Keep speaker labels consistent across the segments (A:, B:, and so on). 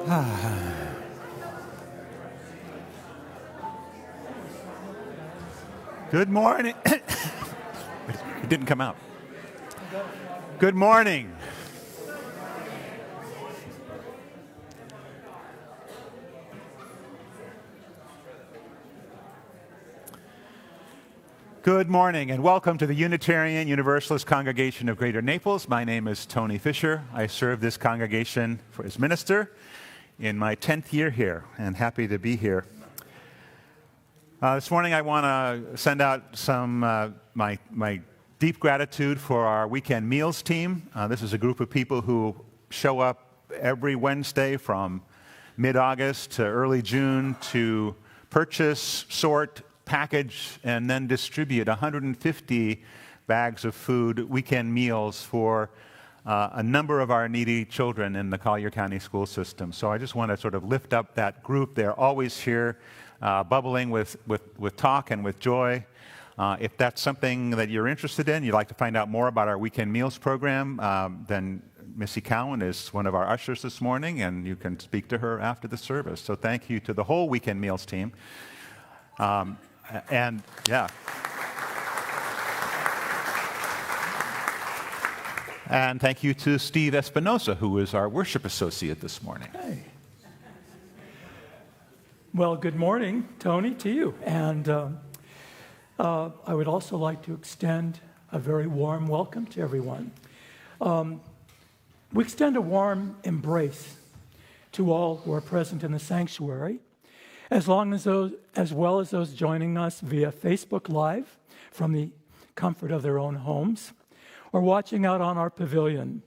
A: Good morning. It didn't come out. Good morning. Good morning and welcome to the Unitarian Universalist Congregation of Greater Naples. My name is Tony Fisher. I serve this congregation as minister in my 10th year here and happy to be here. This morning I want to send out my deep gratitude for our weekend meals team. This is a group of people who show up every Wednesday from mid-August to early June to purchase, sort, package, and then distribute 150 bags of food, weekend meals for a number of our needy children in the Collier County school system. So I just want to sort of lift up that group. They're always here, bubbling with talk and with joy. If that's something that you're interested in, you'd like to find out more about our weekend meals program, then Missy Cowan is one of our ushers this morning, and you can speak to her after the service. So thank you to the whole weekend meals team. And thank you to Steve Espinosa, who is our worship associate this morning.
B: Hey. Well, good morning, Tony, to you. And I would also like to extend a very warm welcome to everyone. We extend a warm embrace to all who are present in the sanctuary, as well as those joining us via Facebook Live from the comfort of their own homes or watching out on our pavilion.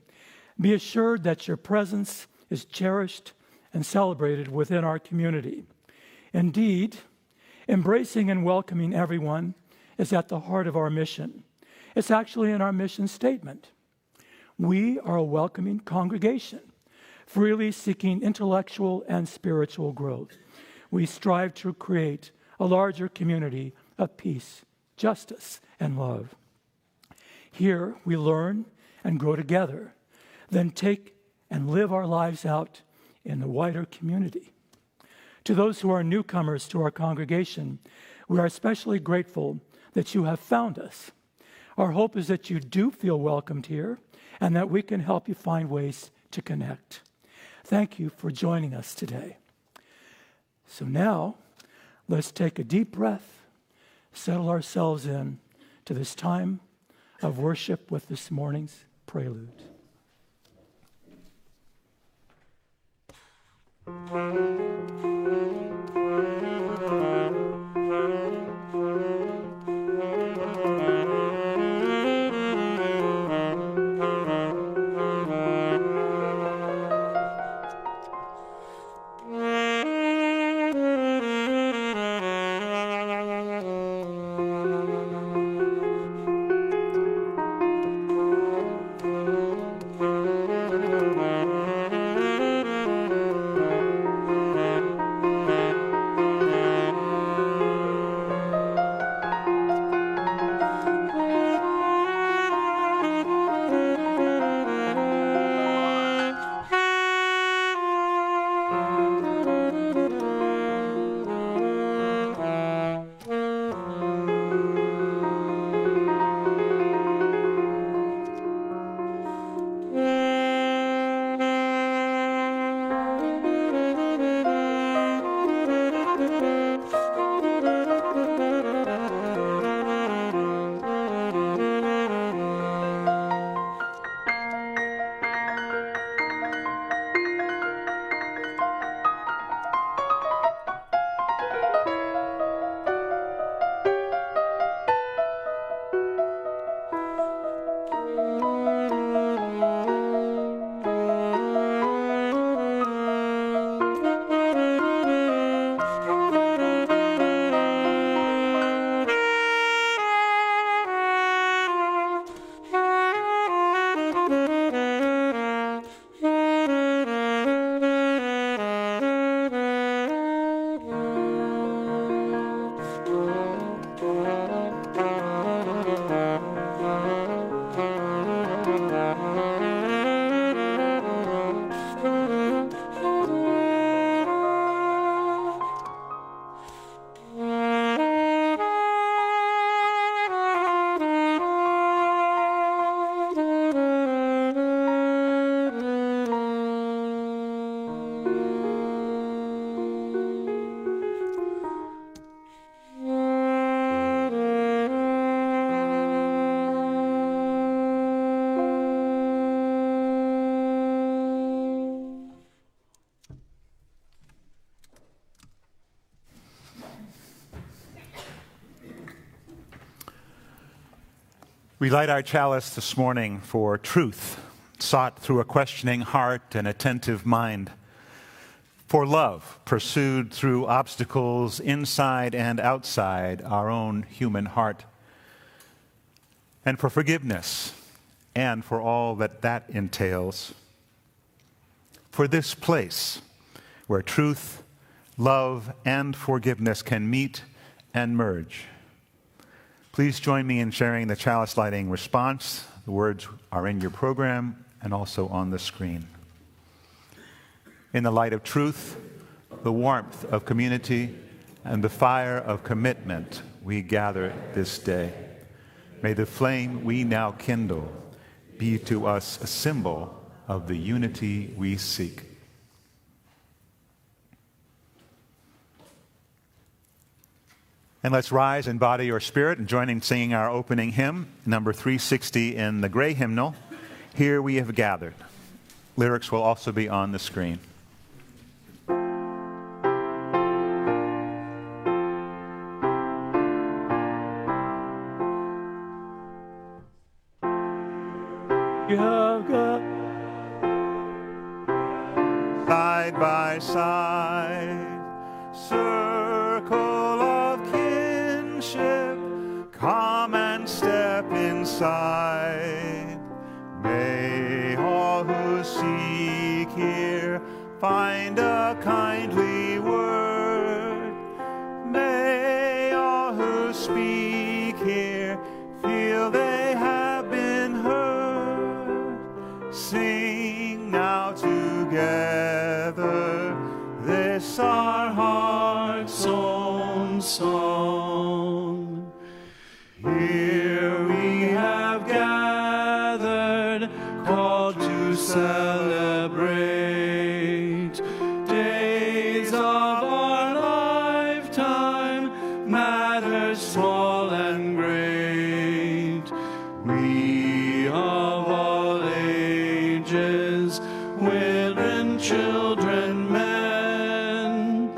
B: Be assured that your presence is cherished and celebrated within our community. Indeed, embracing and welcoming everyone is at the heart of our mission. It's actually in our mission statement. We are a welcoming congregation, freely seeking intellectual and spiritual growth. We strive to create a larger community of peace, justice, and love. Here we learn and grow together, then take and live our lives out in the wider community. To those who are newcomers to our congregation, we are especially grateful that you have found us. Our hope is that you do feel welcomed here and that we can help you find ways to connect. Thank you for joining us today. So now, let's take a deep breath, settle ourselves in to this time of worship with this morning's prelude.
A: We light our chalice this morning for truth, sought through a questioning heart and attentive mind, for love, pursued through obstacles inside and outside our own human heart, and for forgiveness, and for all that that entails, for this place where truth, love, and forgiveness can meet and merge. Please join me in sharing the chalice lighting response. The words are in your program and also on the screen. In the light of truth, the warmth of community, and the fire of commitment, we gather this day. May the flame we now kindle be to us a symbol of the unity we seek. And let's rise in body or spirit and join in singing our opening hymn, number 360 in the gray hymnal, Here We Have Gathered. Lyrics will also be on the screen.
B: You have got
A: Side by side, circle of kinship, come and step inside. May all who seek here find a kindly word. May all who speak here feel they have been heard. Sing now together this our heart's own song. Here we have gathered, called to celebrate days of our lifetime, matters small and great. We of all ages, women, children, men,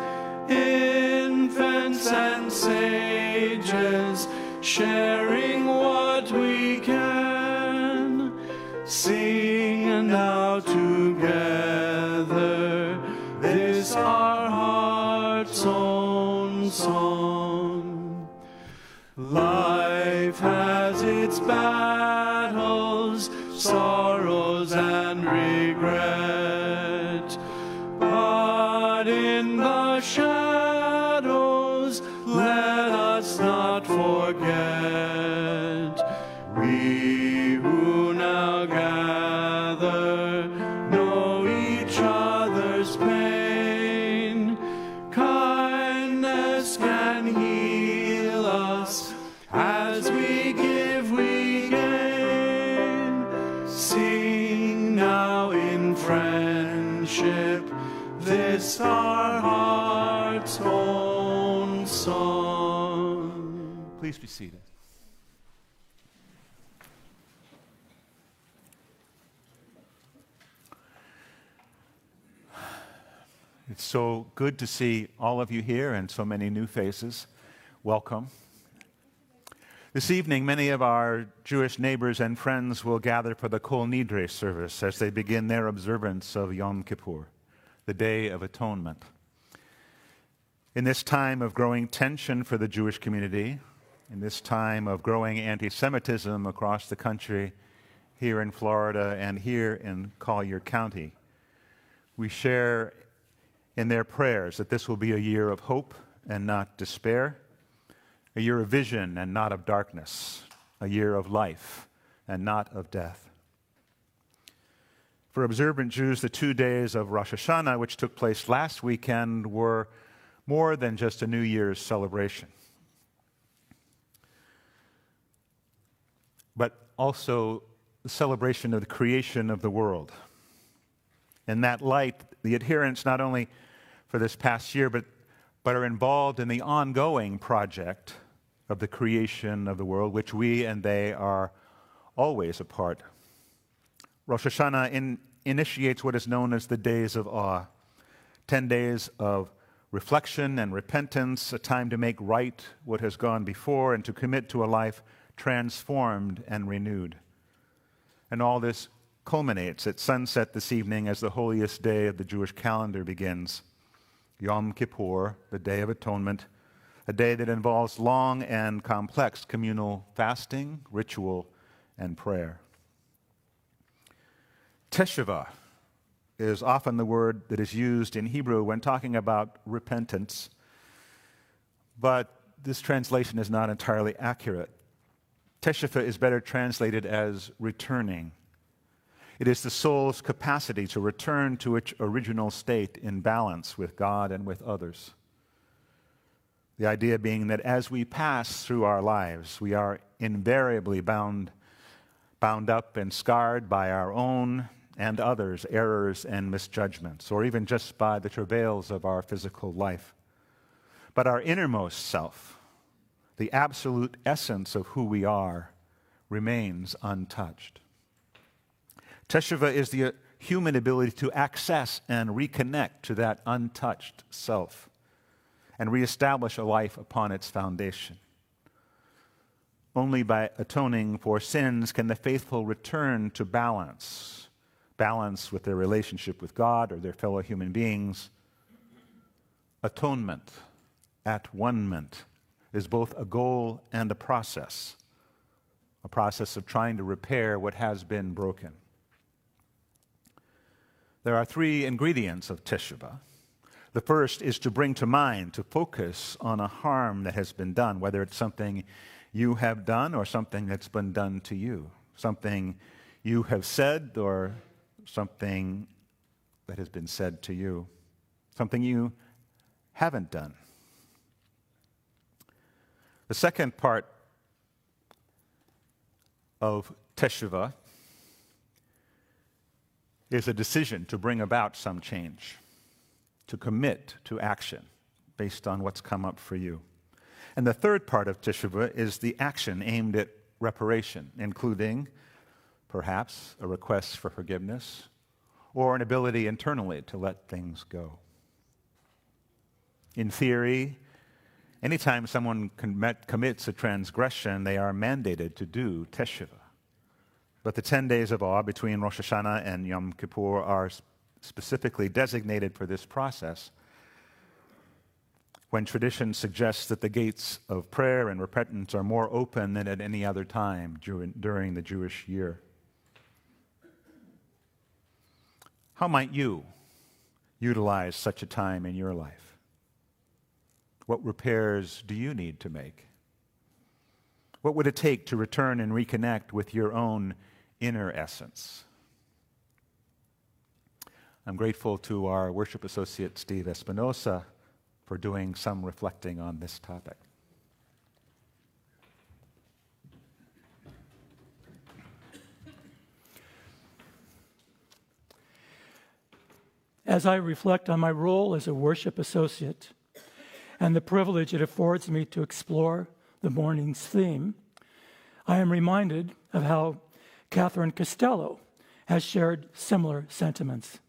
A: infants and sages, sharing what we can, sing now together this our heart's own song. Life has its battles, sorrows and regret, but in the shadows let us not forget. We who now gather know each other's pain. Kindness can heal us. As we give, we gain. Sing now in friendship this our heart's own song. Please be seated. It's so good to see all of you here and so many new faces. Welcome. This evening, many of our Jewish neighbors and friends will gather for the Kol Nidre service as they begin their observance of Yom Kippur, the Day of Atonement. In this time of growing tension for the Jewish community, in this time of growing anti-Semitism across the country, here in Florida and here in Collier County, we share in their prayers that this will be a year of hope and not despair, a year of vision and not of darkness, a year of life and not of death. For observant Jews, the 2 days of Rosh Hashanah, which took place last weekend, were more than just a New Year's celebration, but also the celebration of the creation of the world. In that light, the adherents not only for this past year, but are involved in the ongoing project of the creation of the world, which we and they are always a part. Rosh Hashanah initiates what is known as the Days of Awe, 10 days of reflection and repentance, a time to make right what has gone before and to commit to a life transformed and renewed. And all this culminates at sunset this evening as the holiest day of the Jewish calendar begins. Yom Kippur, the Day of Atonement, a day that involves long and complex communal fasting, ritual, and prayer. Teshuvah is often the word that is used in Hebrew when talking about repentance, but this translation is not entirely accurate. Teshuvah is better translated as returning. It is the soul's capacity to return to its original state in balance with God and with others. The idea being that as we pass through our lives, we are invariably bound up and scarred by our own and others' errors and misjudgments, or even just by the travails of our physical life. But our innermost self, the absolute essence of who we are, remains untouched. Teshuvah is the human ability to access and reconnect to that untouched self and reestablish a life upon its foundation. Only by atoning for sins can the faithful return to balance with their relationship with God or their fellow human beings. Atonement, at-one-ment, is both a goal and a process of trying to repair what has been broken. There are three ingredients of teshuvah. The first is to bring to mind, to focus on a harm that has been done, whether it's something you have done or something that's been done to you, something you have said or something that has been said to you, something you haven't done. The second part of teshuvah is a decision to bring about some change, to commit to action based on what's come up for you. And the third part of teshuvah is the action aimed at reparation, including perhaps a request for forgiveness or an ability internally to let things go. In theory, anytime someone commits a transgression, they are mandated to do teshuvah. But the 10 days of awe between Rosh Hashanah and Yom Kippur are specifically designated for this process, when tradition suggests that the gates of prayer and repentance are more open than at any other time during the Jewish year. How might you utilize such a time in your life? What repairs do you need to make? What would it take to return and reconnect with your own inner essence? I'm grateful to our worship associate, Steve Espinosa, for doing some reflecting on this topic.
B: As I reflect on my role as a worship associate and the privilege it affords me to explore the morning's theme, I am reminded of how Catherine Costello has shared similar sentiments.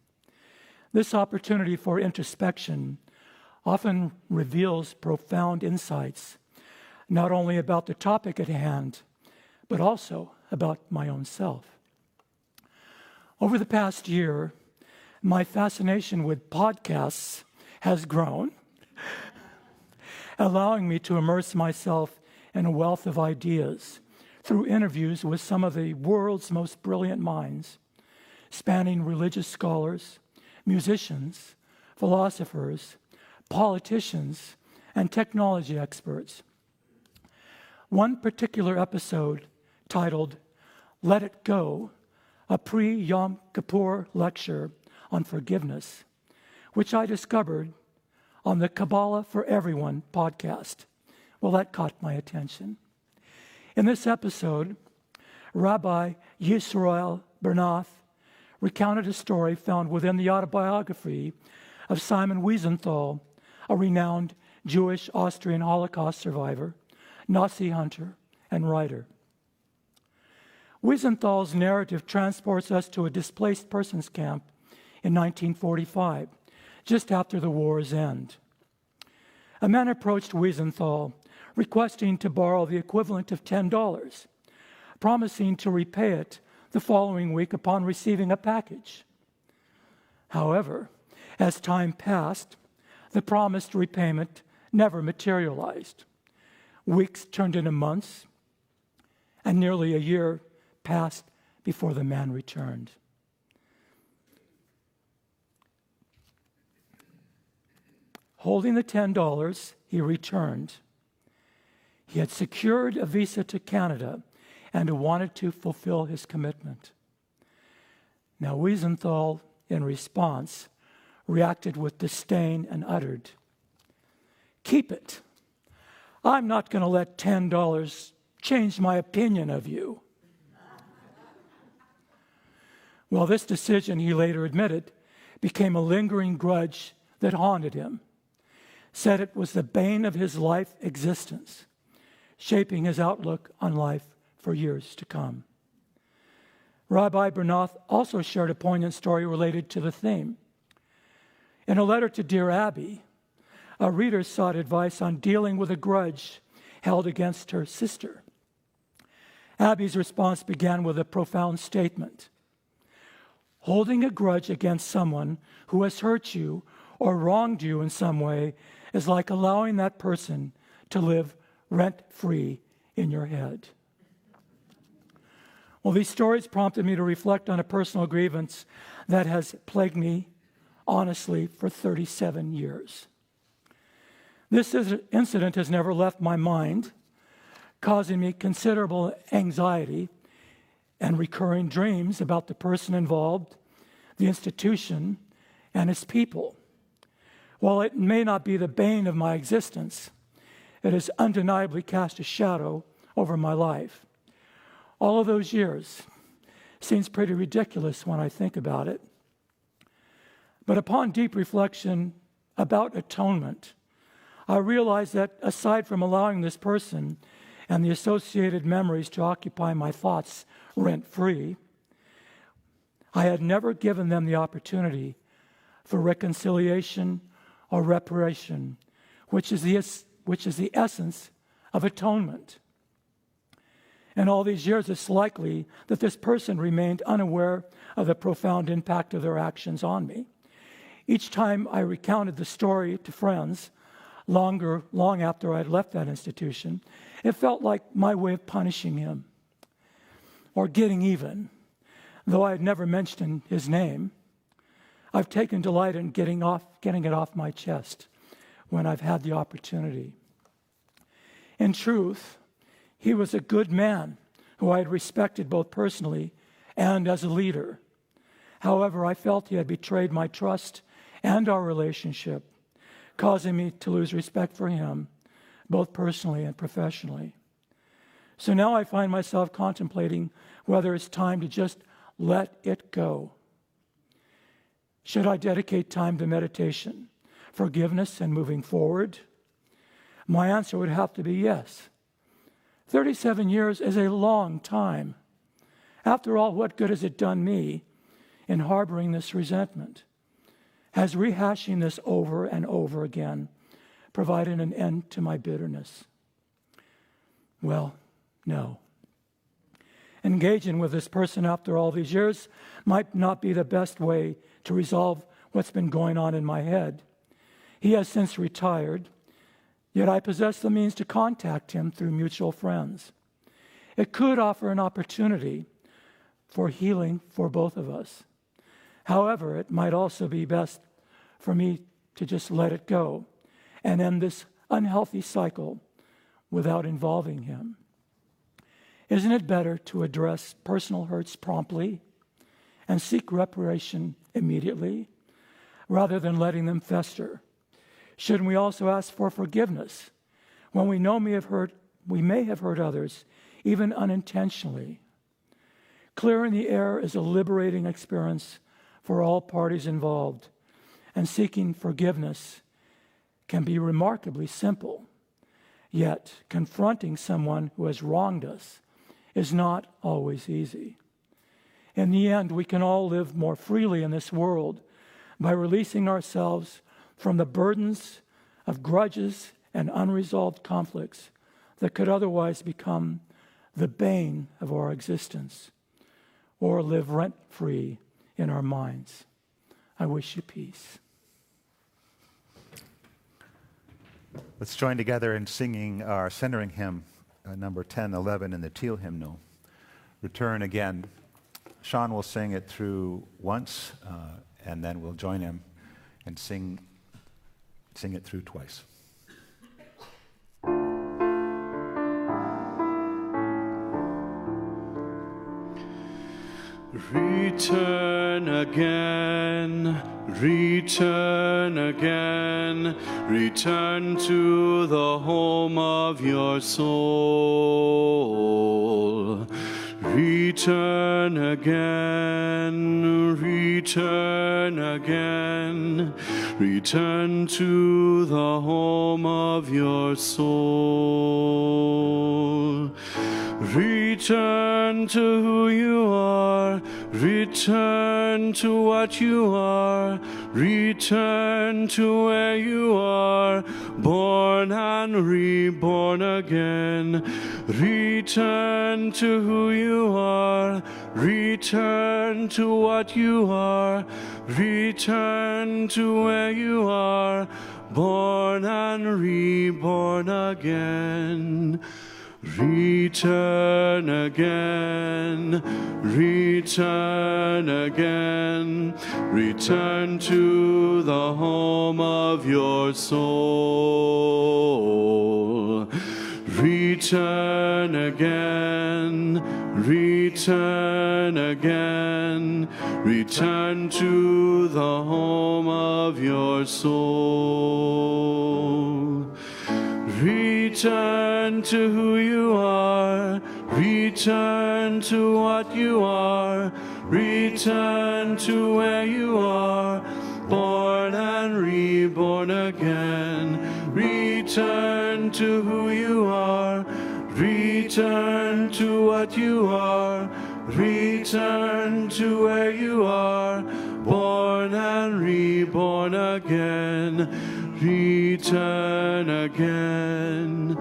B: This opportunity for introspection often reveals profound insights, not only about the topic at hand, but also about my own self. Over the past year, my fascination with podcasts has grown, allowing me to immerse myself in a wealth of ideas through interviews with some of the world's most brilliant minds, spanning religious scholars, musicians, philosophers, politicians, and technology experts. One particular episode, titled "Let It Go," a pre-Yom Kippur lecture on forgiveness, which I discovered on the Kabbalah for Everyone podcast. Well, that caught my attention. In this episode, Rabbi Yisrael Bernath recounted a story found within the autobiography of Simon Wiesenthal, a renowned Jewish Austrian Holocaust survivor, Nazi hunter, and writer. Wiesenthal's narrative transports us to a displaced persons camp in 1945, just after the war's end. A man approached Wiesenthal, requesting to borrow the equivalent of $10, promising to repay it the following week upon receiving a package. However, as time passed, the promised repayment never materialized. Weeks turned into months, and nearly a year passed before the man returned. Holding the $10, he returned. He had secured a visa to Canada and wanted to fulfill his commitment. Now, Wiesenthal, in response, reacted with disdain and uttered, "Keep it. I'm not going to let $10 change my opinion of you." Well, this decision, he later admitted, became a lingering grudge that haunted him. Said it was the bane of his life existence, shaping his outlook on life for years to come. Rabbi Bernath also shared a poignant story related to the theme. In a letter to Dear Abby, a reader sought advice on dealing with a grudge held against her sister. Abby's response began with a profound statement. Holding a grudge against someone who has hurt you or wronged you in some way is like allowing that person to live rent-free in your head. Well, these stories prompted me to reflect on a personal grievance that has plagued me, honestly, for 37 years. This incident has never left my mind, causing me considerable anxiety and recurring dreams about the person involved, the institution, and its people. While it may not be the bane of my existence, it has undeniably cast a shadow over my life. All of those years seems pretty ridiculous when I think about it. But upon deep reflection about atonement, I realized that aside from allowing this person and the associated memories to occupy my thoughts rent-free, I had never given them the opportunity for reconciliation or reparation, which is the essence of atonement. In all these years, it's likely that this person remained unaware of the profound impact of their actions on me. Each time I recounted the story to friends, long after I'd left that institution, it felt like my way of punishing him or getting even. Though I had never mentioned his name, I've taken delight in getting it off my chest when I've had the opportunity. In truth, he was a good man who I had respected both personally and as a leader. However, I felt he had betrayed my trust and our relationship, causing me to lose respect for him, both personally and professionally. So now I find myself contemplating whether it's time to just let it go. Should I dedicate time to meditation, forgiveness, and moving forward? My answer would have to be yes. 37 years is a long time. After all, what good has it done me in harboring this resentment? Has rehashing this over and over again provided an end to my bitterness? Well, no. Engaging with this person after all these years might not be the best way to resolve what's been going on in my head. He has since retired, yet I possess the means to contact him through mutual friends. It could offer an opportunity for healing for both of us. However, it might also be best for me to just let it go and end this unhealthy cycle without involving him. Isn't it better to address personal hurts promptly and seek reparation immediately rather than letting them fester? Shouldn't we also ask for forgiveness when we know we may have hurt others, even unintentionally? Clearing the air is a liberating experience for all parties involved, and seeking forgiveness can be remarkably simple. Yet, confronting someone who has wronged us is not always easy. In the end, we can all live more freely in this world by releasing ourselves from the burdens of grudges and unresolved conflicts that could otherwise become the bane of our existence or live rent-free in our minds. I wish you peace.
A: Let's join together in singing our centering hymn, number 1011 in the Teal hymnal. Return again. Sean will sing it through once, and then we'll join him and sing it through twice.
C: Return again, return again, return to the home of your soul. Return again, return again, return to the home of your soul. Return to who you are, return to what you are, return to where you are, born and reborn again. Return to who you are, return to what you are, return to where you are, born and reborn again. Return again, return again, return to the home of your soul. Return again, return again, return to the home of your soul. Return to who you are, return to what you are, return to where you are, born and reborn again. Return to who you are, return to what you are, return to where you are, born and reborn again. Return again,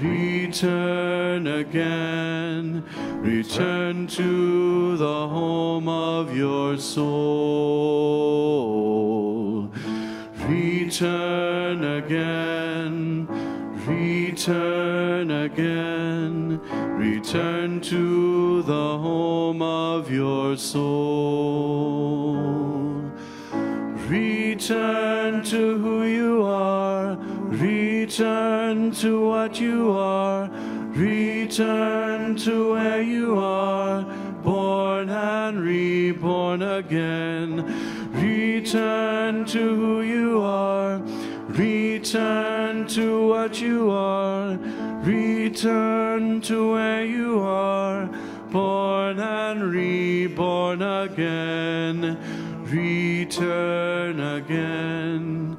C: return again, return to the home of your soul. Return again, return again, return to the home of your soul. Return to who you are, return to what you are, return to where you are, born and reborn again. Return to who you are, return to what you are, return to where you are, born and reborn again. Return again,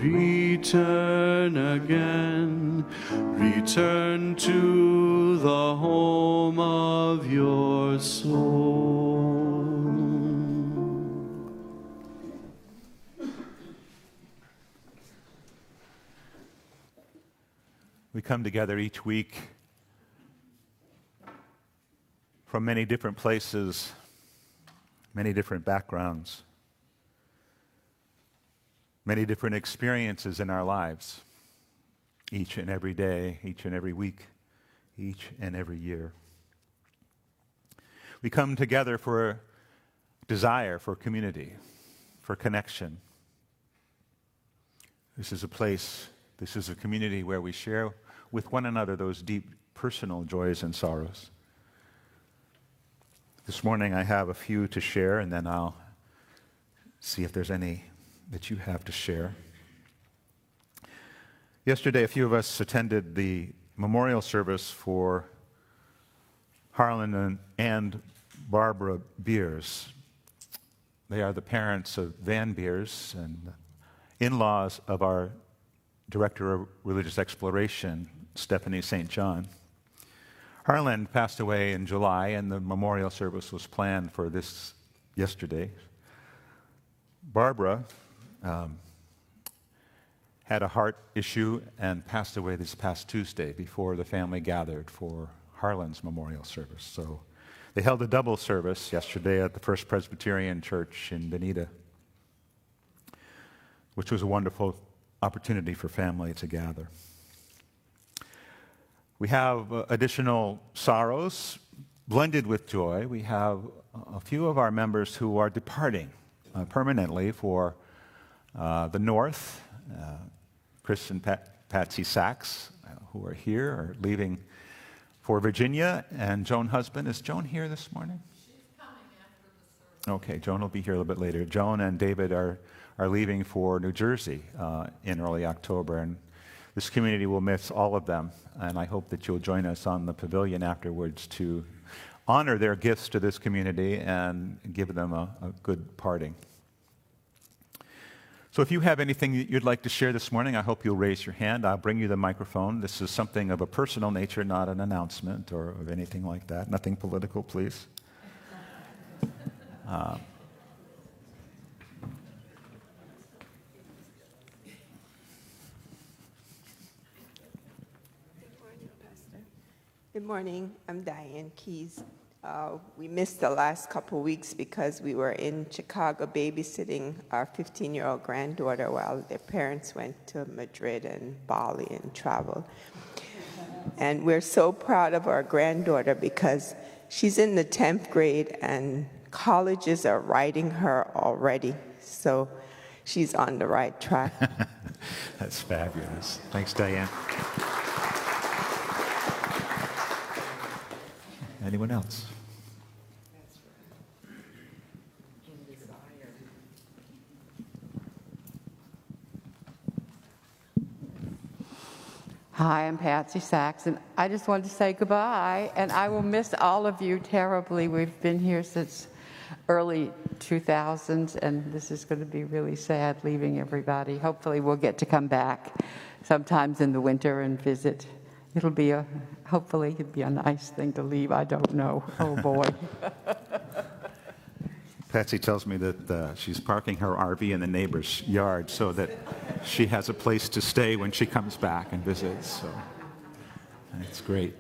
C: return again, return to the home of your soul.
A: We come together each week from many different places, many different backgrounds, many different experiences in our lives, each and every day, each and every week, each and every year. We come together for a desire for community, for connection. This is a place, this is a community where we share with one another those deep personal joys and sorrows. This morning I have a few to share, and then I'll see if there's any that you have to share. Yesterday, a few of us attended the memorial service for Harlan and Barbara Beers. They are the parents of Van Beers and in-laws of our Director of Religious Exploration, Stephanie St. John. Harlan passed away in July, and the memorial service was planned for this yesterday. Barbara had a heart issue and passed away this past Tuesday before the family gathered for Harlan's memorial service. So they held a double service yesterday at the First Presbyterian Church in Bonita, which was a wonderful opportunity for family to gather. We have additional sorrows blended with joy. We have a few of our members who are departing permanently for the North. Chris and Patsy Sachs, who are here, are leaving for Virginia. And Joan Husband, is Joan here this morning?
D: She's coming after the service.
A: Okay, Joan will be here a little bit later. Joan and David are leaving for New Jersey in early October, and this community will miss all of them. And I hope that you'll join us on the pavilion afterwards to honor their gifts to this community and give them a good parting. So if you have anything that you'd like to share this morning, I hope you'll raise your hand. I'll bring you the microphone. This is something of a personal nature, not an announcement or of anything like that. Nothing political, please.
E: Good morning. I'm Diane Keys. We missed the last couple weeks because we were in Chicago babysitting our 15-year-old granddaughter while their parents went to Madrid and Bali and traveled. And we're so proud of our granddaughter because she's in the 10th grade and colleges are writing her already. So she's on the right track.
A: That's fabulous. Thanks, Diane. Anyone else?
F: Hi, I'm Patsy Sachs, and I just wanted to say goodbye, and I will miss all of you terribly. We've been here since early 2000s, and this is going to be really sad leaving everybody. Hopefully we'll get to come back sometimes in the winter and visit. Hopefully it'll be a nice thing to leave. I don't know. Oh, boy.
A: Patsy tells me that she's parking her RV in the neighbor's yard so that she has a place to stay when she comes back and visits. So that's great.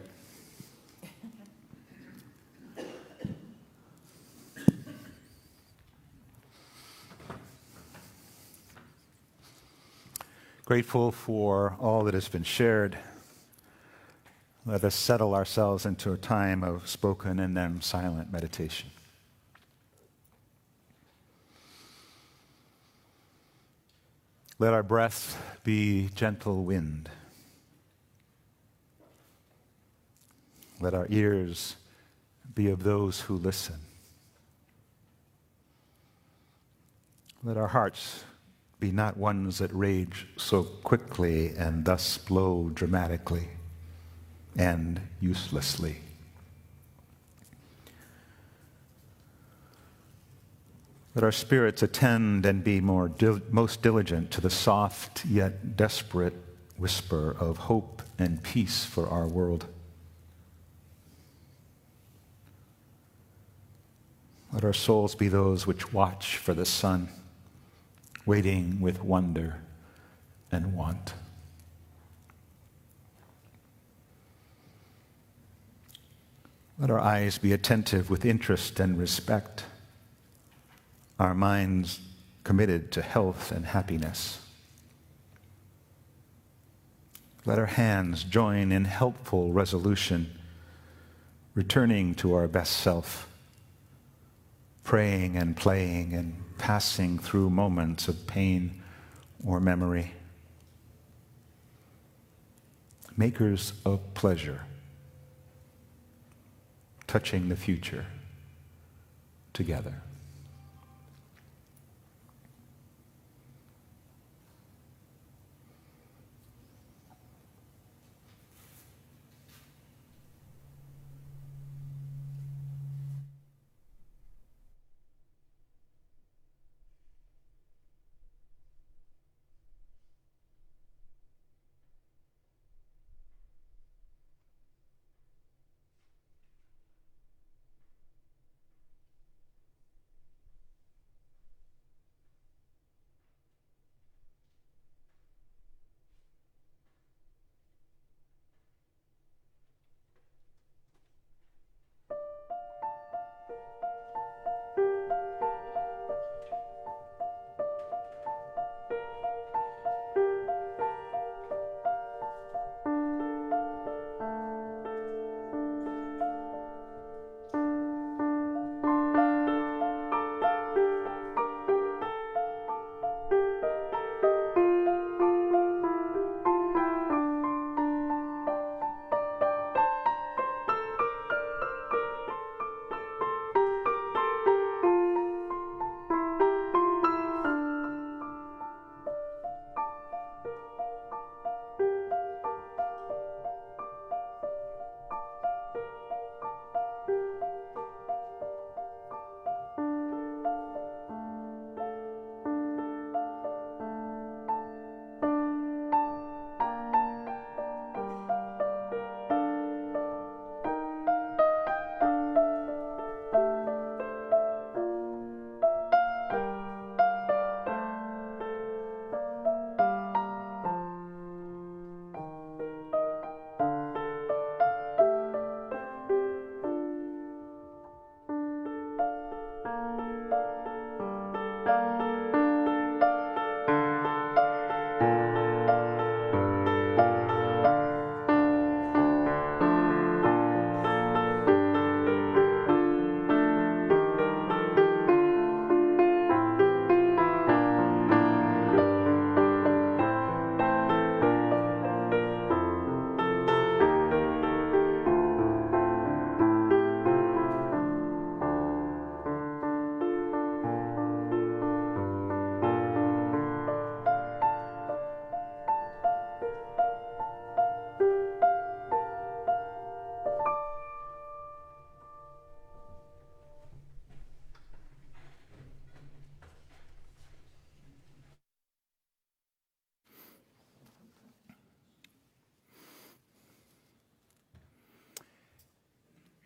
A: Grateful for all that has been shared. Let us settle ourselves into a time of spoken and then silent meditation. Let our breath be gentle wind. Let our ears be of those who listen. Let our hearts be not ones that rage so quickly and thus blow dramatically and uselessly. Let our spirits attend and be most diligent to the soft yet desperate whisper of hope and peace for our world. Let our souls be those which watch for the sun, waiting with wonder and want. Let our eyes be attentive with interest and respect, our minds committed to health and happiness. Let our hands join in helpful resolution, returning to our best self, praying and playing and passing through moments of pain or memory. Makers of pleasure, touching the future together.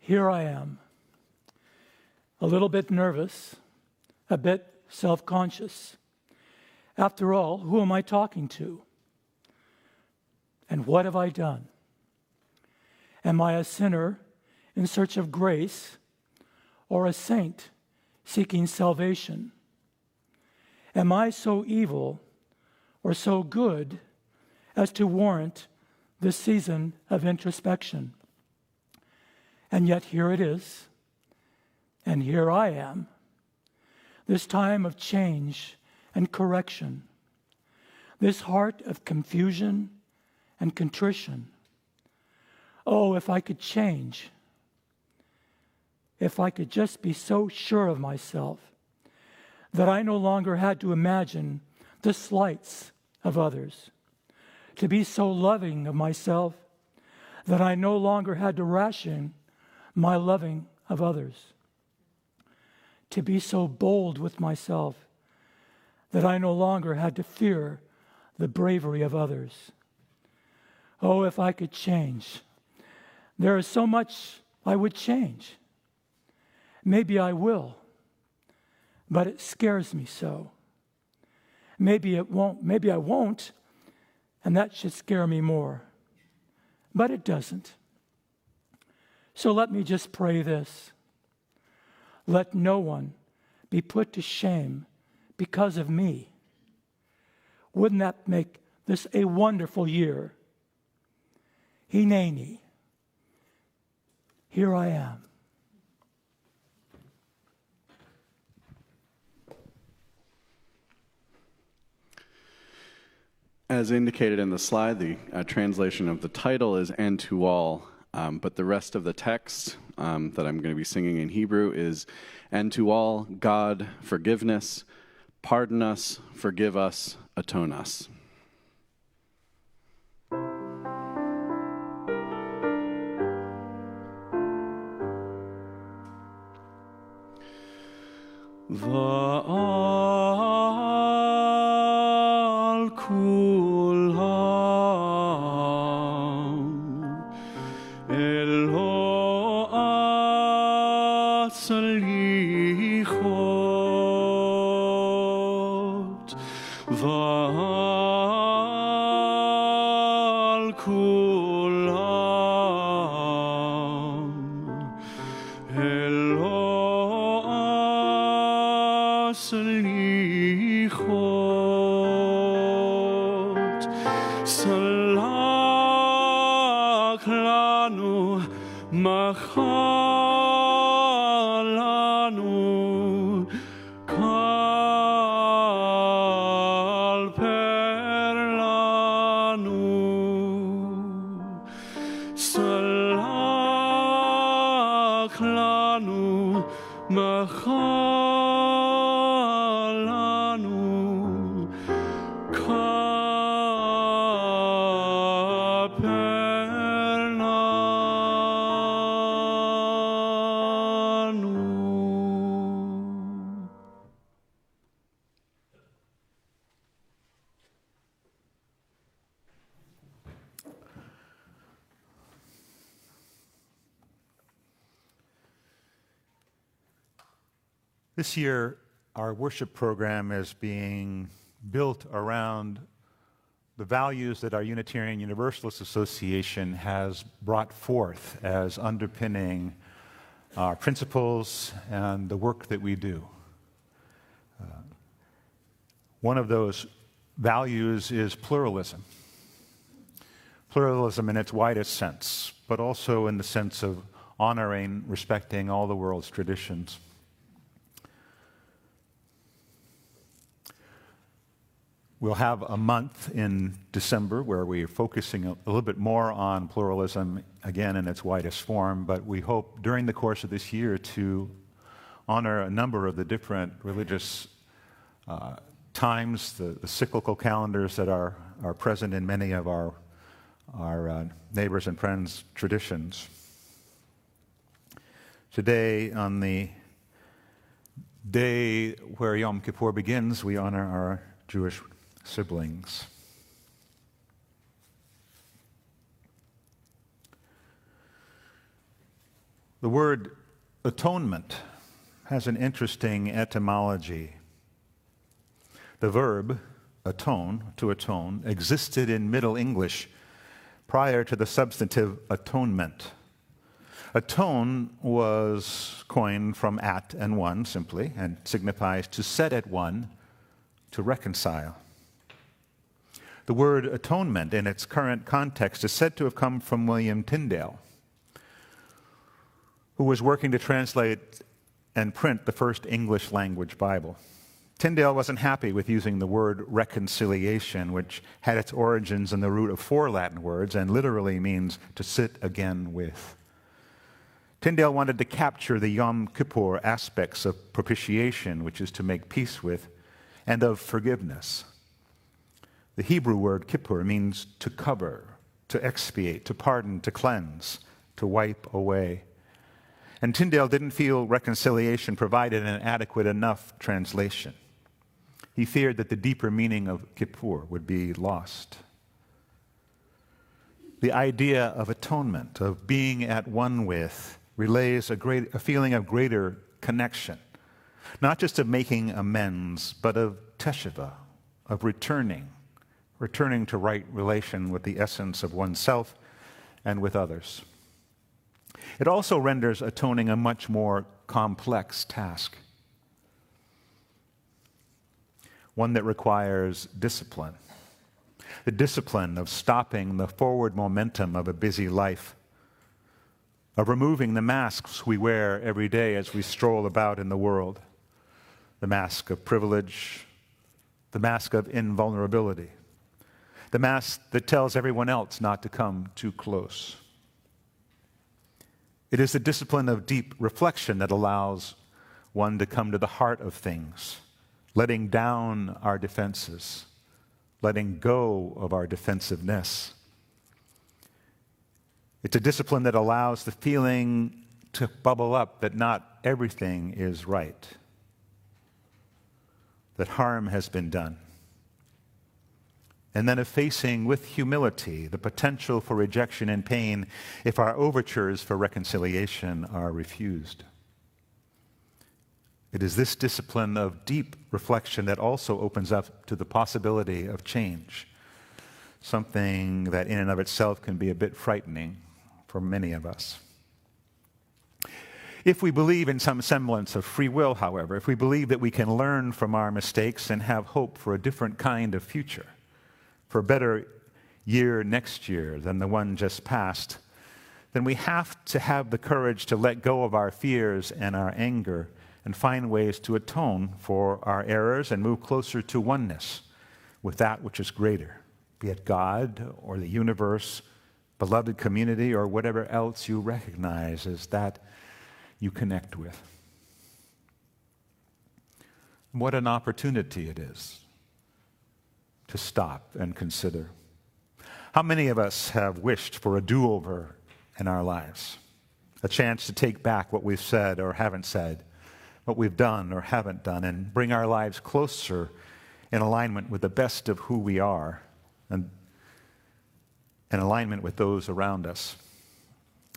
B: here I am, a little bit nervous, a bit self-conscious. After all, who am I talking to? And what have I done? Am I a sinner in search of grace or a saint seeking salvation? Am I so evil or so good as to warrant this season of introspection? And yet here it is, and here I am, this time of change and correction, this heart of confusion and contrition. Oh, if I could change, if I could just be so sure of myself that I no longer had to imagine the slights of others, to be so loving of myself that I no longer had to ration my loving of others, to be so bold with myself that I no longer had to fear the bravery of others. Oh, if I could change. There is so much I would change. Maybe I will, but it scares me so. Maybe it won't, maybe I won't, and that should scare me more. But it doesn't. So let me just pray this. Let no one be put to shame because of me. Wouldn't that make this a wonderful year? Hineni. Here I am.
C: As indicated in the slide, the translation of the title is "And to All," but the rest of the text that I'm going to be singing in Hebrew is "And to all, God, forgiveness, pardon us, forgive us, atone us." Va'al kulam Elo atzlichot Va'al kulam Elo slichot salach lanu machal lanu kalper lanu salach lanu machal
A: This year, our worship program is being built around the values that our Unitarian Universalist Association has brought forth as underpinning our principles and the work that we do. One of those values is pluralism. Pluralism in its widest sense, but also in the sense of honoring, respecting all the world's traditions. We'll have a month in December where we're focusing a little bit more on pluralism, again, in its widest form, but we hope during the course of this year to honor a number of the different religious times, the cyclical calendars that are present in many of our neighbors and friends' traditions. Today, on the day where Yom Kippur begins, we honor our Jewish siblings. The word atonement has an interesting etymology. The verb atone, to atone, existed in Middle English prior to the substantive atonement. Atone was coined from at and one, simply, and signifies to set at one, to reconcile. The word atonement in its current context is said to have come from William Tyndale, who was working to translate and print the first English language Bible. Tyndale wasn't happy with using the word reconciliation, which had its origins in the root of 4 Latin words and literally means to sit again with. Tyndale wanted to capture the Yom Kippur aspects of propitiation, which is to make peace with, and of forgiveness. The Hebrew word kippur means to cover, to expiate, to pardon, to cleanse, to wipe away. And Tyndale didn't feel reconciliation provided an adequate enough translation. He feared that the deeper meaning of kippur would be lost. The idea of atonement, of being at one with, relays a feeling of greater connection, not just of making amends, but of teshuvah, of returning to right relation with the essence of oneself and with others. It also renders atoning a much more complex task, one that requires discipline, the discipline of stopping the forward momentum of a busy life, of removing the masks we wear every day as we stroll about in the world, the mask of privilege, the mask of invulnerability, the mask that tells everyone else not to come too close. It is the discipline of deep reflection that allows one to come to the heart of things, letting down our defenses, letting go of our defensiveness. It's a discipline that allows the feeling to bubble up that not everything is right, that harm has been done. And then of facing with humility the potential for rejection and pain if our overtures for reconciliation are refused. It is this discipline of deep reflection that also opens up to the possibility of change, something that in and of itself can be a bit frightening for many of us. If we believe in some semblance of free will, however, if we believe that we can learn from our mistakes and have hope for a different kind of future, for a better year next year than the one just passed, then we have to have the courage to let go of our fears and our anger and find ways to atone for our errors and move closer to oneness with that which is greater, be it God or the universe, beloved community, or whatever else you recognize as that you connect with. What an opportunity it is to stop and consider. How many of us have wished for a do-over in our lives? A chance to take back what we've said or haven't said, what we've done or haven't done, and bring our lives closer in alignment with the best of who we are and in alignment with those around us.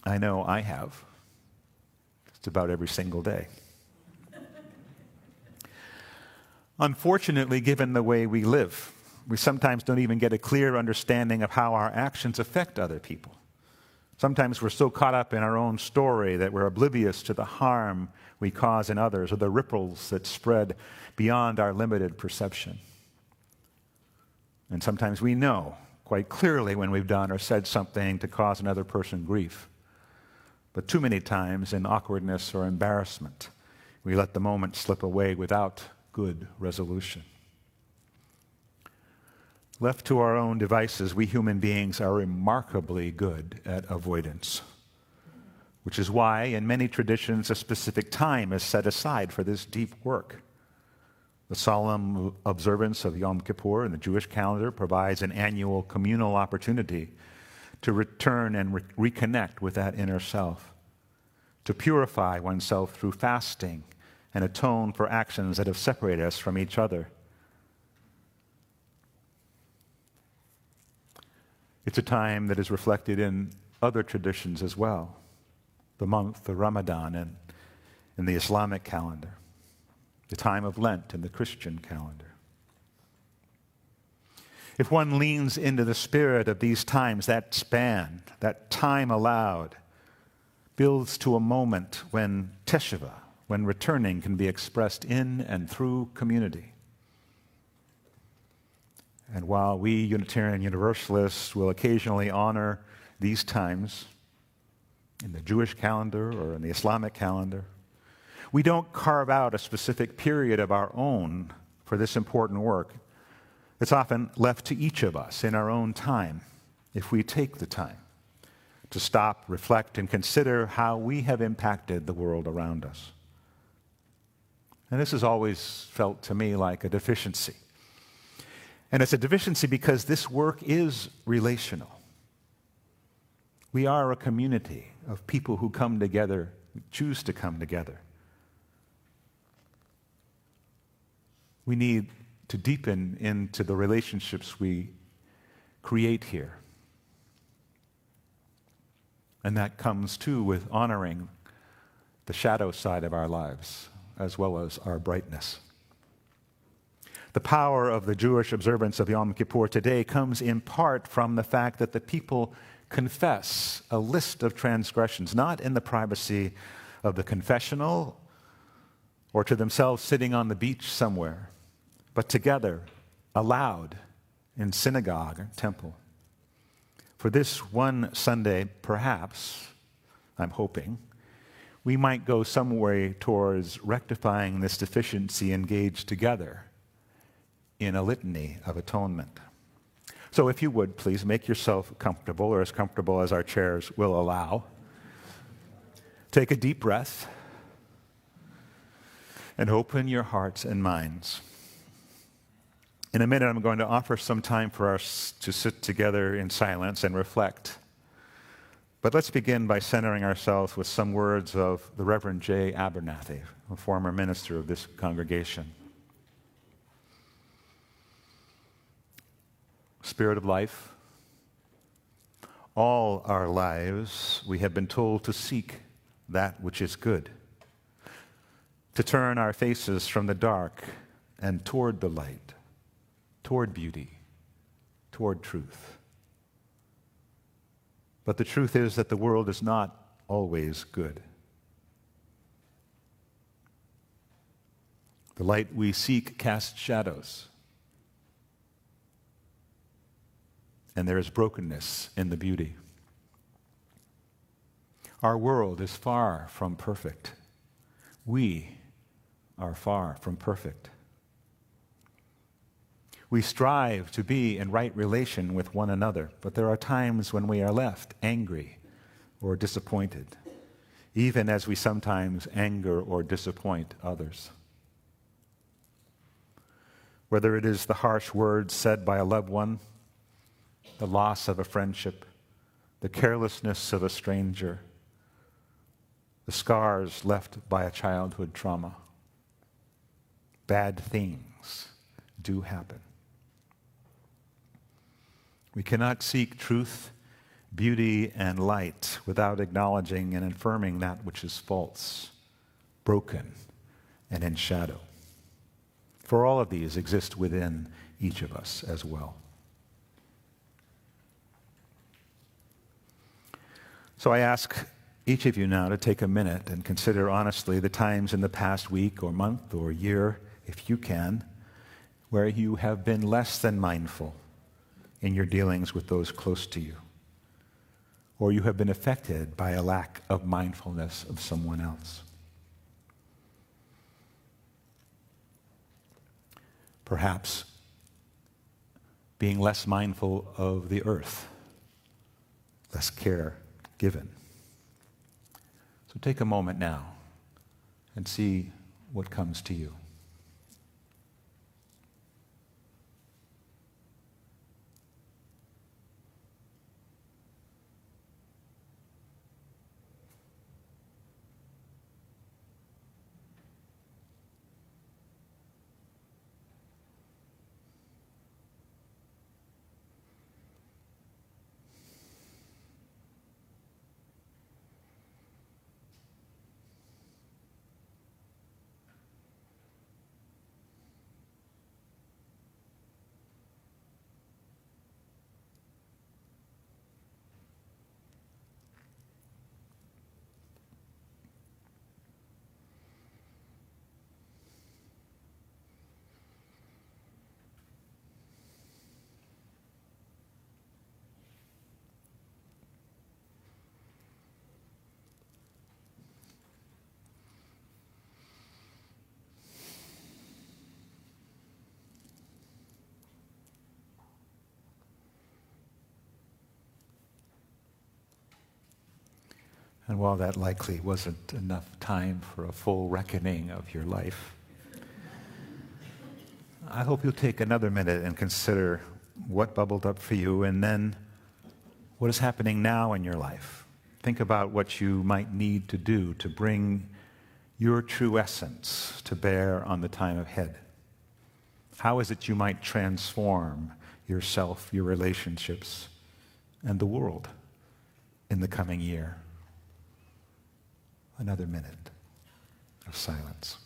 A: I know I have. Just about every single day. Unfortunately, given the way we live, we sometimes don't even get a clear understanding of how our actions affect other people. Sometimes we're so caught up in our own story that we're oblivious to the harm we cause in others or the ripples that spread beyond our limited perception. And sometimes we know quite clearly when we've done or said something to cause another person grief. But too many times in awkwardness or embarrassment, we let the moment slip away without good resolution. Left to our own devices, we human beings are remarkably good at avoidance, which is why in many traditions a specific time is set aside for this deep work. The solemn observance of Yom Kippur in the Jewish calendar provides an annual communal opportunity to return and reconnect with that inner self, to purify oneself through fasting and atone for actions that have separated us from each other. It's a time that is reflected in other traditions as well. the month of Ramadan in the Islamic calendar, the time of Lent in the Christian calendar. If one leans into the spirit of these times, that span, that time allowed, builds to a moment when teshuvah, when returning can be expressed in and through community. And while we Unitarian Universalists will occasionally honor these times in the Jewish calendar or in the Islamic calendar, we don't carve out a specific period of our own for this important work. It's often left to each of us in our own time, if we take the time to stop, reflect, and consider how we have impacted the world around us. And this has always felt to me like a deficiency. And it's a deficiency because this work is relational. We are a community of people who come together, who choose to come together. We need to deepen into the relationships we create here. And that comes too with honoring the shadow side of our lives as well as our brightness. The power of the Jewish observance of Yom Kippur today comes in part from the fact that the people confess a list of transgressions, not in the privacy of the confessional or to themselves sitting on the beach somewhere, but together, aloud, in synagogue or temple. For this one Sunday, perhaps, I'm hoping, we might go some way towards rectifying this deficiency engaged together in a litany of atonement. So if you would, please make yourself comfortable, or as comfortable as our chairs will allow. Take a deep breath and open your hearts and minds. In a minute, I'm going to offer some time for us to sit together in silence and reflect. But let's begin by centering ourselves with some words of the Reverend J. Abernathy, a former minister of this congregation. Spirit of life, all our lives we have been told to seek that which is good, to turn our faces from the dark and toward the light, toward beauty, toward truth. But the truth is that the world is not always good. The light we seek casts shadows, and there is brokenness in the beauty. Our world is far from perfect. We are far from perfect. We strive to be in right relation with one another, but there are times when we are left angry or disappointed, even as we sometimes anger or disappoint others. Whether it is the harsh words said by a loved one, the loss of a friendship, the carelessness of a stranger, the scars left by a childhood trauma, bad things do happen. We cannot seek truth, beauty, and light without acknowledging and affirming that which is false, broken, and in shadow. For all of these exist within each of us as well. So I ask each of you now to take a minute and consider honestly the times in the past week or month or year, if you can, where you have been less than mindful in your dealings with those close to you, or you have been affected by a lack of mindfulness of someone else. Perhaps being less mindful of the earth, less care given. So take a moment now and see what comes to you. And while that likely wasn't enough time for a full reckoning of your life, I hope you'll take another minute and consider what bubbled up for you, and then what is happening now in your life. Think about what you might need to do to bring your true essence to bear on the time ahead. How is it you might transform yourself, your relationships, and the world in the coming year? Another minute of silence.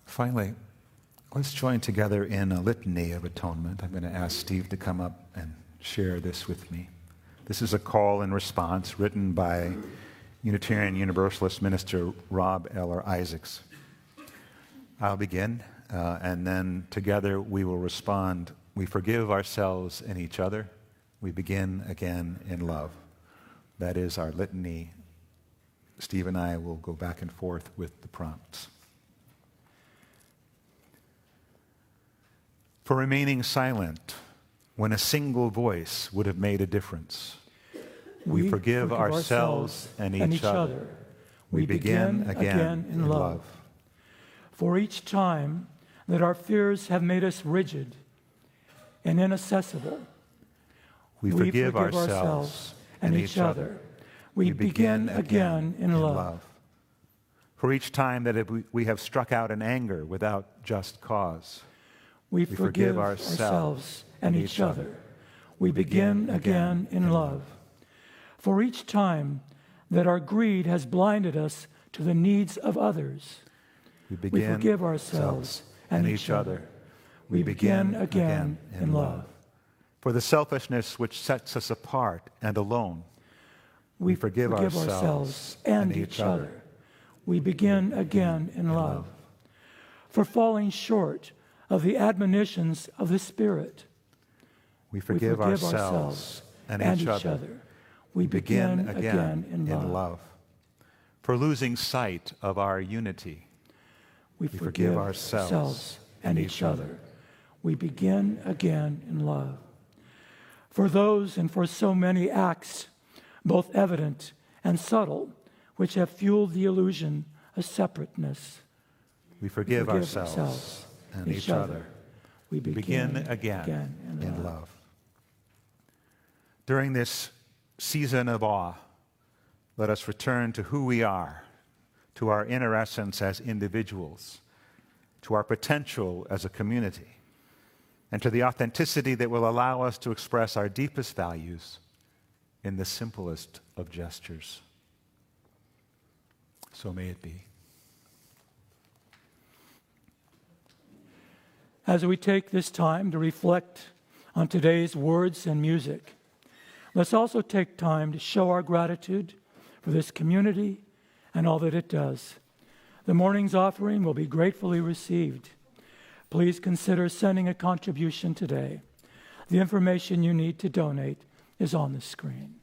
A: Finally, let's join together in a litany of atonement. I'm going to ask Steve to come up and share this with me. This is a call and response written by Unitarian Universalist minister Rob Eller Isaacs. I'll begin, and then together we will respond. We forgive ourselves and each other. We begin again in love. That is our litany. Steve and I will go back and forth with the prompts. For remaining silent when a single voice would have made a difference. We forgive ourselves and each other. We begin again in love.
B: For each time that our fears have made us rigid and inaccessible,
A: we forgive ourselves and each other.
B: We begin again in love.
A: For each time that we have struck out in anger without just cause,
B: we forgive ourselves and each other. We begin again in love. For each time that our greed has blinded us to the needs of others, we forgive ourselves and each other. We begin again in love.
A: For the selfishness which sets us apart and alone, we forgive ourselves and each other. We begin again in love. For falling short of the admonitions of the Spirit, we forgive ourselves and each other. We begin again in love. For losing sight of our unity, we forgive ourselves and each other. We begin again in love. For those and for so many acts, both evident and subtle, which have fueled the illusion of separateness, we forgive ourselves and each other. We begin again in love. During this season of awe, let us return to who we are, to our inner essence as individuals, to our potential as a community, and to the authenticity that will allow us to express our deepest values in the simplest of gestures. So may it be.
B: As we take this time to reflect on today's words and music, let's also take time to show our gratitude for this community and all that it does. The morning's offering will be gratefully received. Please consider sending a contribution today. The information you need to donate is on the screen.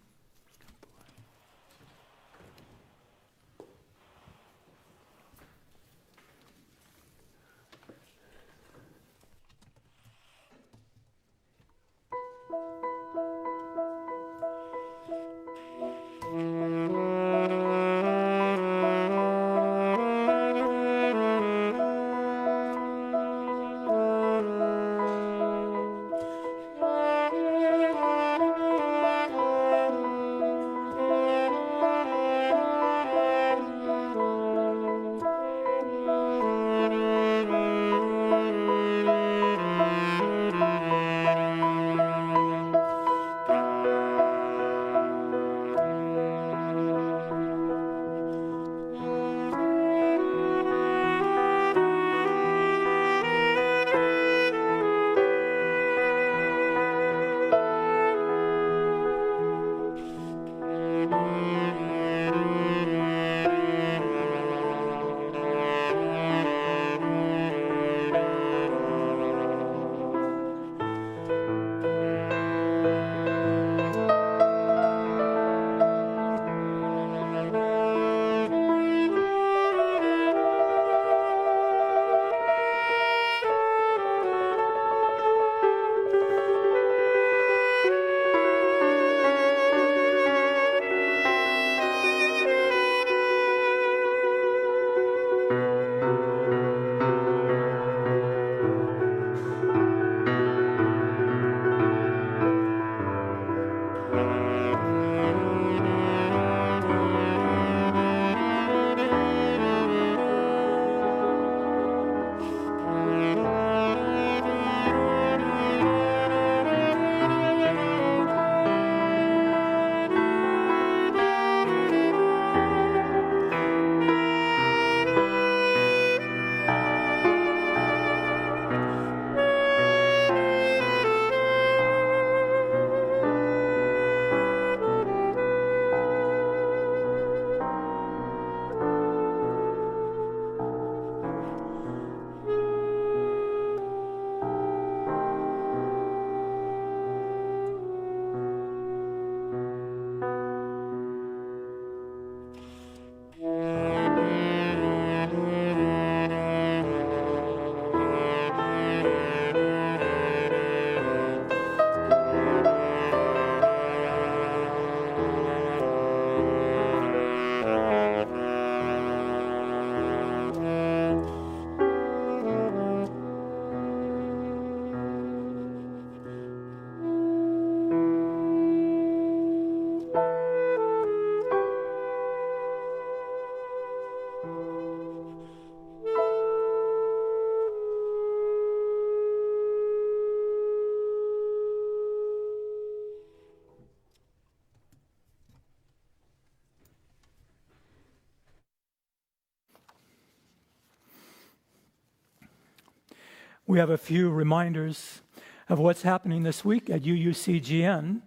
B: We have a few reminders of what's happening this week at UUCGN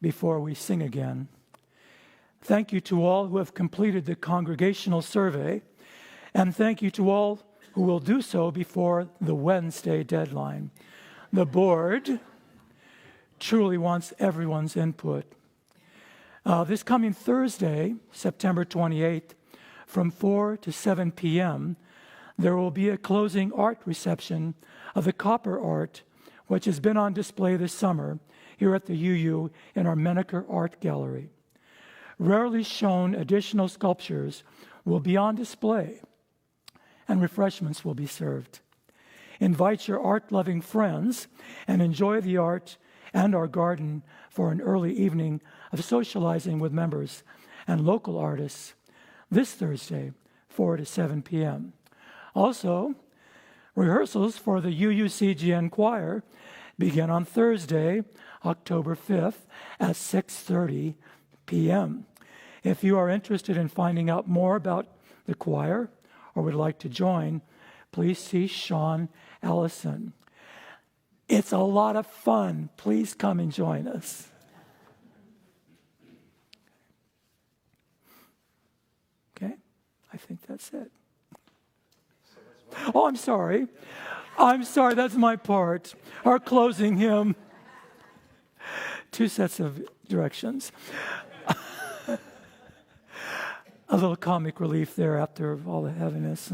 B: before we sing again. Thank you to all who have completed the congregational survey, and thank you to all who will do so before the Wednesday deadline. The board truly wants everyone's input. This coming Thursday, September 28th, from 4 to 7 p.m., there will be a closing art reception of the copper art, which has been on display this summer here at the UU in our Menaker Art Gallery. Rarely shown additional sculptures will be on display, and refreshments will be served. Invite your art-loving friends and enjoy the art and our garden for an early evening of socializing with members and local artists this Thursday, 4 to 7 p.m. Also, rehearsals for the UUCGN choir begin on Thursday, October 5th at 6:30 p.m. If you are interested in finding out more about the choir or would like to join, please see Sean Allison. It's a lot of fun. Please come and join us. Okay, I think that's it. Oh, I'm sorry. That's my part. Our closing hymn. 2 sets of directions. A little comic relief there after all the heaviness.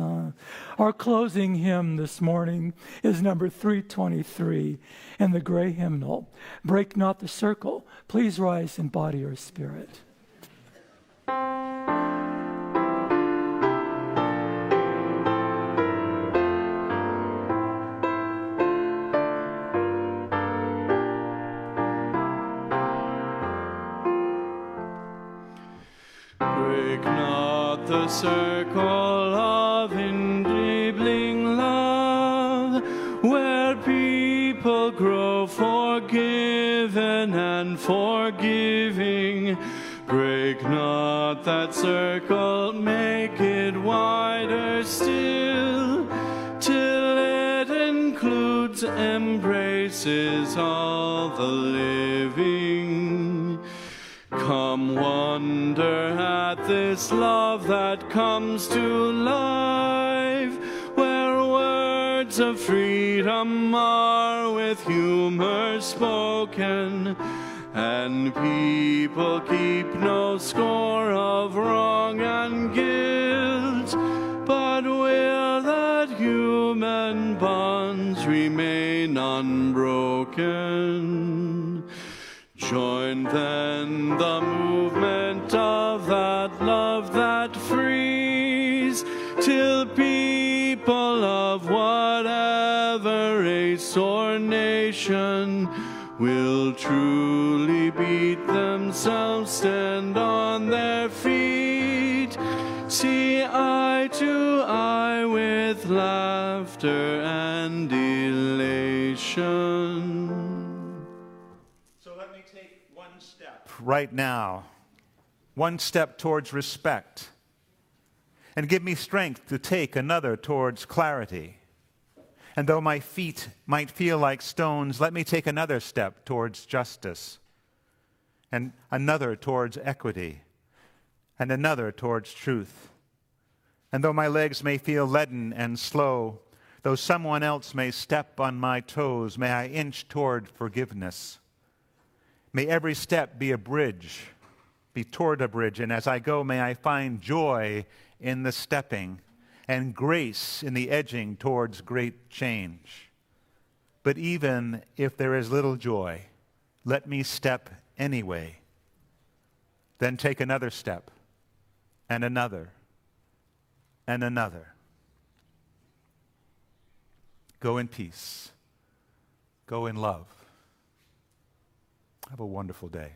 B: Our closing hymn this morning is number 323 in the gray hymnal. Break not the circle. Please rise in body or spirit.
C: The circle of enabling love, where people grow forgiven and forgiving. Break not that circle, make it wider still, till it includes, embraces all the living. Come wonder at this love that comes to life, where words of freedom are with humor spoken, and people keep no score of wrong and guilt, but will that human bonds remain unbroken. Join then the movement of that love that frees, till people of whatever race or nation will truly beat themselves, stand on their feet, see eye to eye with laughter and elation.
A: Right now, one step towards respect, and give me strength to take another towards clarity. And though my feet might feel like stones, let me take another step towards justice, and another towards equity, and another towards truth. And though my legs may feel leaden and slow, though someone else may step on my toes, may I inch toward forgiveness. May every step be toward a bridge, and as I go, may I find joy in the stepping and grace in the edging towards great change. But even if there is little joy, let me step anyway. Then take another step, and another, and another. Go in peace. Go in love. Have a wonderful day.